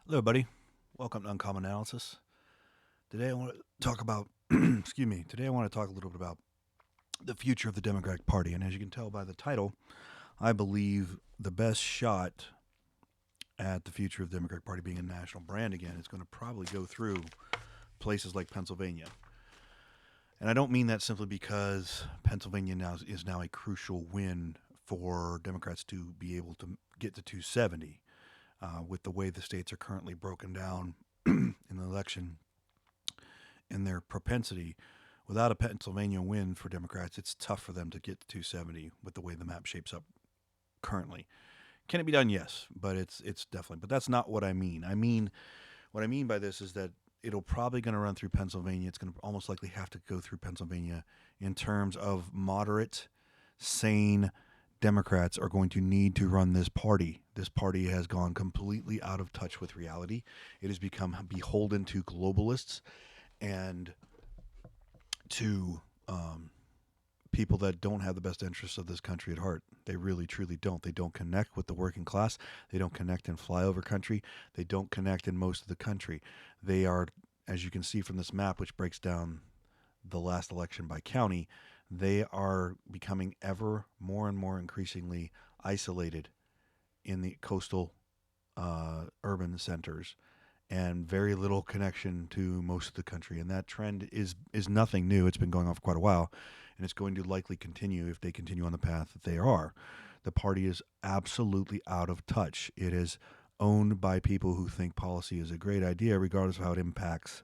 Hello, buddy. Welcome to Uncommon Analysis. Today I want to talk about, excuse me, today I want to talk a little bit about the future of the Democratic Party. And as you can tell by the title, I believe the best shot at the future of the Democratic Party being a national brand again is going to probably go through places like Pennsylvania. And I don't mean that simply because Pennsylvania is now a crucial win for Democrats to be able to get to 270 with the way the states are currently broken down in the election and their propensity. Without a Pennsylvania win for Democrats, it's tough for them to get to 270 with the way the map shapes up currently. Can it be done? Yes, but it's definitely. But that's not what I mean. What I mean by this is that it'll probably going to run through Pennsylvania. It's going to almost likely have to go through Pennsylvania in terms of moderate, sane Democrats are going to need to run this party. This party has gone completely out of touch with reality. It has become beholden to globalists and to people that don't have the best interests of this country at heart. They really, truly don't. They don't connect with the working class. They don't connect in flyover country. They don't connect in most of the country. They are, as you can see from this map, which breaks down the last election by county, they are becoming ever more and more increasingly isolated in the coastal urban centers and very little connection to most of the country. And that trend is nothing new. It's been going on for quite a while, and it's going to likely continue if they continue on the path that they are. The party is absolutely out of touch. It is owned by people who think policy is a great idea, regardless of how it impacts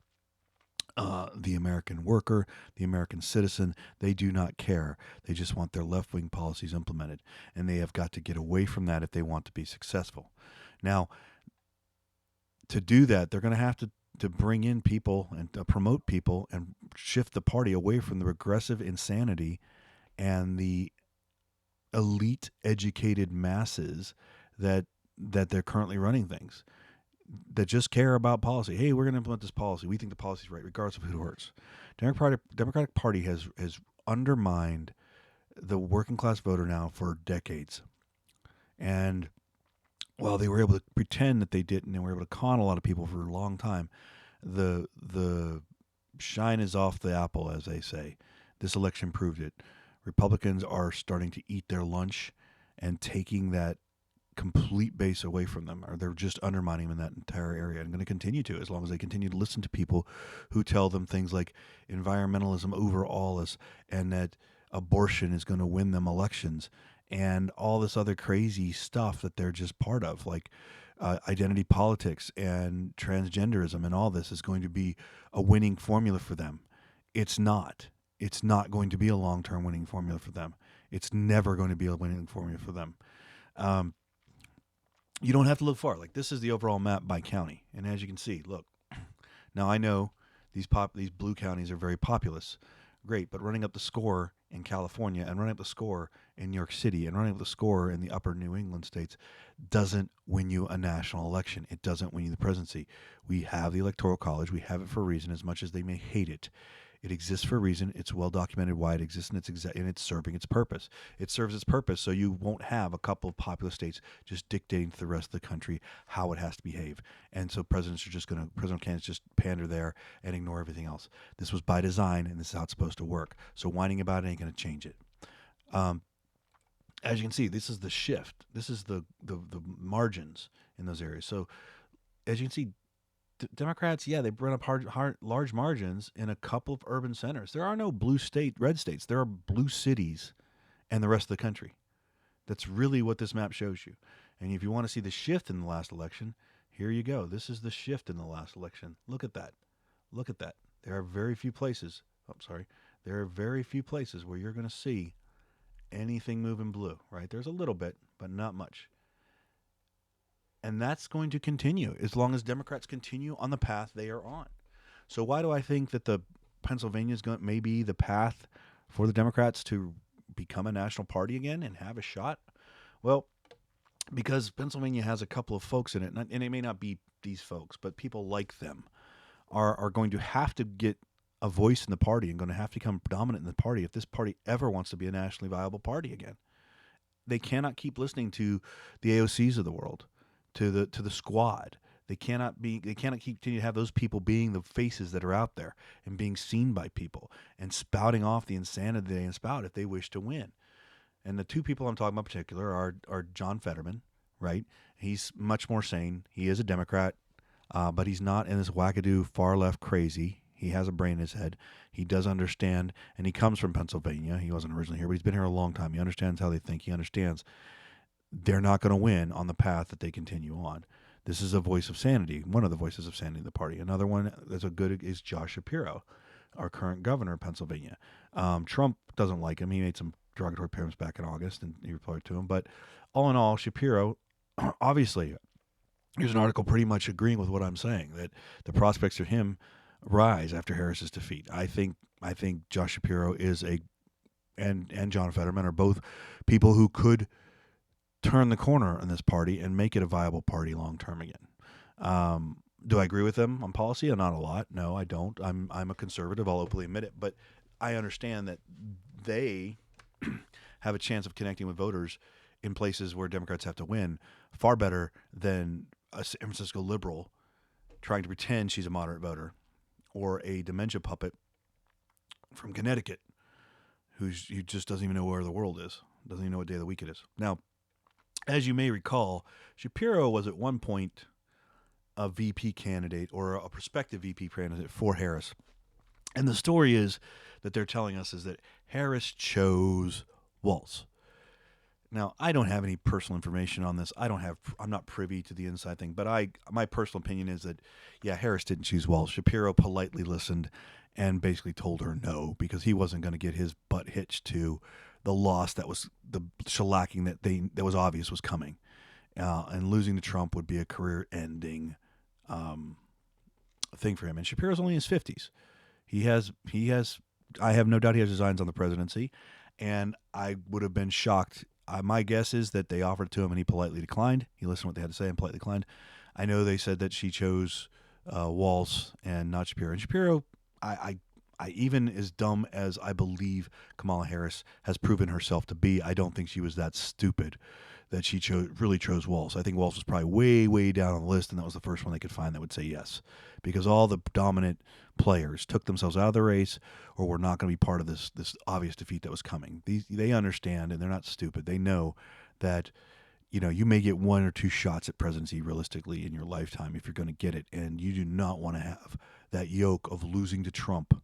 the American worker, the American citizen. They do not care. They just want their left wing policies implemented. And they have got to get away from that if they want to be successful. Now, to do that, they're going to have to bring in people and promote people and shift the party away from the regressive insanity and the elite educated masses that they're currently running things, that just care about policy. Hey, we're going to implement this policy. We think the policy is right, regardless of who it hurts. Democratic Party has undermined the working class voter now for decades, and while they were able to pretend that they didn't, and were able to con a lot of people for a long time, the shine is off the apple, as they say. This election proved it. Republicans are starting to eat their lunch and taking that complete base away from them, or they're just undermining them in that entire area, and going to continue to, as long as they continue to listen to people who tell them things like environmentalism over all is, and that abortion is going to win them elections, and all this other crazy stuff that they're just part of, like identity politics and transgenderism, and all this is going to be a winning formula for them. It's not. It's not going to be a long-term winning formula for them. It's never going to be a winning formula for them. Um, you don't have to look far. Like, this is the overall map by county, and as you can see, look. Now I know these blue counties are very populous, great, but running up the score in California and running up the score in New York City and running up the score in the upper New England states doesn't win you a national election. It doesn't win you the presidency. We have the Electoral College. We have it for a reason, as much as they may hate it. It exists for a reason. It's well documented why it exists, and it's serving its purpose. It serves its purpose so you won't have a couple of populous states just dictating to the rest of the country how it has to behave. And so presidential candidates just pander there and ignore everything else. This was by design, and this is how it's supposed to work. So whining about it ain't going to change it. Um, as you can see, this is the shift. This is the margins in those areas. So as you can see, Democrats, yeah, they run up large margins in a couple of urban centers. There are no red states. There are blue cities and the rest of the country. That's really what this map shows you. And if you want to see the shift in the last election, here you go. This is the shift in the last election. Look at that. Look at that. There are very few places. I'm sorry. There are very few places where you're going to see anything move in blue, right? There's a little bit, but not much. And that's going to continue as long as Democrats continue on the path they are on. So why do I think that the Pennsylvania is going may be the path for the Democrats to become a national party again and have a shot? Well, because Pennsylvania has a couple of folks in it, and it may not be these folks, but people like them are going to have to get a voice in the party and going to have to become dominant in the party if this party ever wants to be a nationally viable party again. They cannot keep listening to the AOCs of the world, to the squad, They cannot continue to have those people being the faces that are out there and being seen by people and spouting off the insanity they spout if they wish to win. And the two people I'm talking about in particular are John Fetterman, right? He's much more sane. He is a Democrat, but he's not in this wackadoo far left crazy. He has a brain in his head. He does understand, and he comes from Pennsylvania. He wasn't originally here, but he's been here a long time. He understands how they think. He understands they're not going to win on the path that they continue on. This is a voice of sanity, one of the voices of sanity of the party. Another one that's a good is Josh Shapiro, our current governor of Pennsylvania. Trump doesn't like him. He made some derogatory comments back in August, and he replied to him. But all in all, Shapiro, obviously, here's an article pretty much agreeing with what I'm saying, that the prospects of him rise after Harris's defeat. I think Josh Shapiro is and John Fetterman are both people who could turn the corner in this party and make it a viable party long term again. Do I agree with them on policy? Not a lot. No, I don't. I'm a conservative. I'll openly admit it. But I understand that they have a chance of connecting with voters in places where Democrats have to win far better than a San Francisco liberal trying to pretend she's a moderate voter or a dementia puppet from Connecticut who just doesn't even know where the world is, doesn't even know what day of the week it is. Now, as you may recall, Shapiro was at one point a VP candidate or a prospective VP candidate for Harris. And the story is that they're telling us is that Harris chose Walz. Now, I don't have any personal information on this. I'm not privy to the inside thing, but my personal opinion is that, yeah, Harris didn't choose Walz. Shapiro politely listened and basically told her no because he wasn't going to get his butt hitched to the loss that was the shellacking that was obvious was coming. And losing to Trump would be a career-ending thing for him. And Shapiro's only in his 50s. He has. I have no doubt he has designs on the presidency, and I would have been shocked. My guess is that they offered it to him and he politely declined. He listened to what they had to say and politely declined. I know they said that she chose Walz and not Shapiro. And Shapiro, I even as dumb as I believe Kamala Harris has proven herself to be, I don't think she was that stupid that she really chose Walz. I think Walz was probably way, way down on the list, and that was the first one they could find that would say yes. Because all the dominant players took themselves out of the race or were not going to be part of this obvious defeat that was coming. They understand, and they're not stupid. They know that you may get one or two shots at presidency realistically in your lifetime if you're going to get it, and you do not want to have that yoke of losing to Trump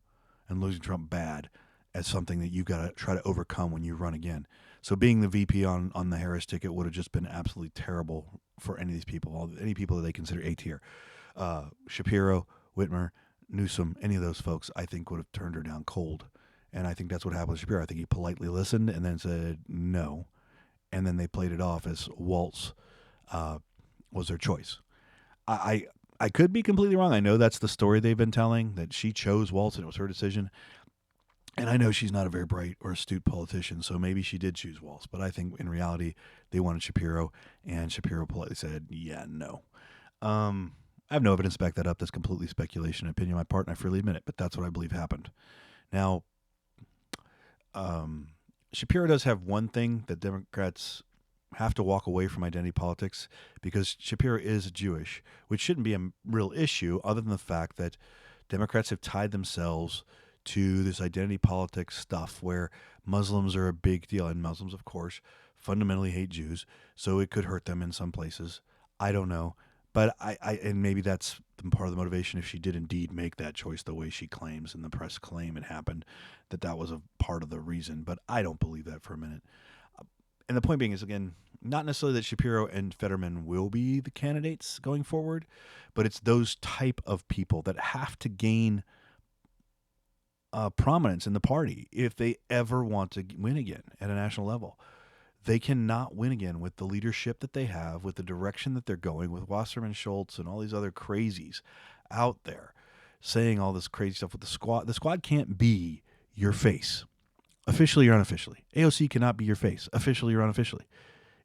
and losing Trump bad as something that you got to try to overcome when you run again. So being the VP on the Harris ticket would have just been absolutely terrible for any of these people, any people that they consider A tier. Shapiro, Whitmer, Newsom, any of those folks, I think would have turned her down cold. And I think that's what happened with Shapiro. I think he politely listened and then said no. And then they played it off as Walz was their choice. I could be completely wrong. I know that's the story they've been telling, that she chose Walz and it was her decision. And I know she's not a very bright or astute politician, so maybe she did choose Walz. But I think in reality, they wanted Shapiro, and Shapiro politely said, yeah, no. I have no evidence to back that up. That's completely speculation and opinion on my part, and I freely admit it, but that's what I believe happened. Now, Shapiro does have one thing that Democrats have to walk away from identity politics, because Shapiro is Jewish, which shouldn't be a real issue other than the fact that Democrats have tied themselves to this identity politics stuff where Muslims are a big deal, and Muslims, of course, fundamentally hate Jews, so it could hurt them in some places. I don't know, but and maybe that's part of the motivation if she did indeed make that choice the way she claims and the press claim it happened, that was a part of the reason, but I don't believe that for a minute. And the point being is, again, not necessarily that Shapiro and Fetterman will be the candidates going forward, but it's those type of people that have to gain prominence in the party if they ever want to win again at a national level. They cannot win again with the leadership that they have, with the direction that they're going, with Wasserman Schultz and all these other crazies out there saying all this crazy stuff with the squad. The squad can't be your face, officially or unofficially. AOC cannot be your face, officially or unofficially,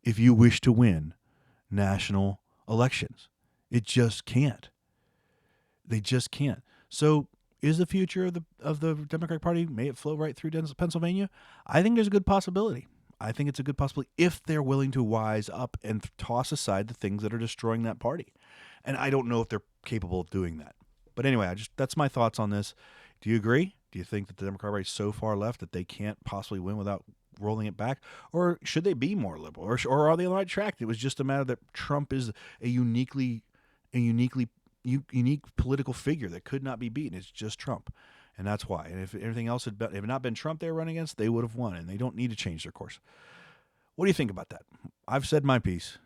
if you wish to win national elections. It just can't. They just can't. So is the future of the Democratic Party, may it flow right through Pennsylvania? I think there's a good possibility. I think it's a good possibility if they're willing to wise up and toss aside the things that are destroying that party. And I don't know if they're capable of doing that. But anyway, that's my thoughts on this. Do you agree? Do you think that the Democrat Party is so far left that they can't possibly win without rolling it back, or should they be more liberal, or are they on the right track? It was just a matter that Trump is a unique political figure that could not be beaten. It's just Trump, and that's why. And if everything else had not been Trump they were running against, they would have won, and they don't need to change their course. What do you think about that? I've said my piece,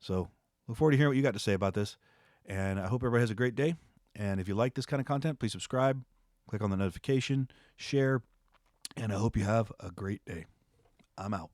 so look forward to hearing what you got to say about this, and I hope everybody has a great day. And if you like this kind of content, please subscribe, click on the notification, share, and I hope you have a great day. I'm out.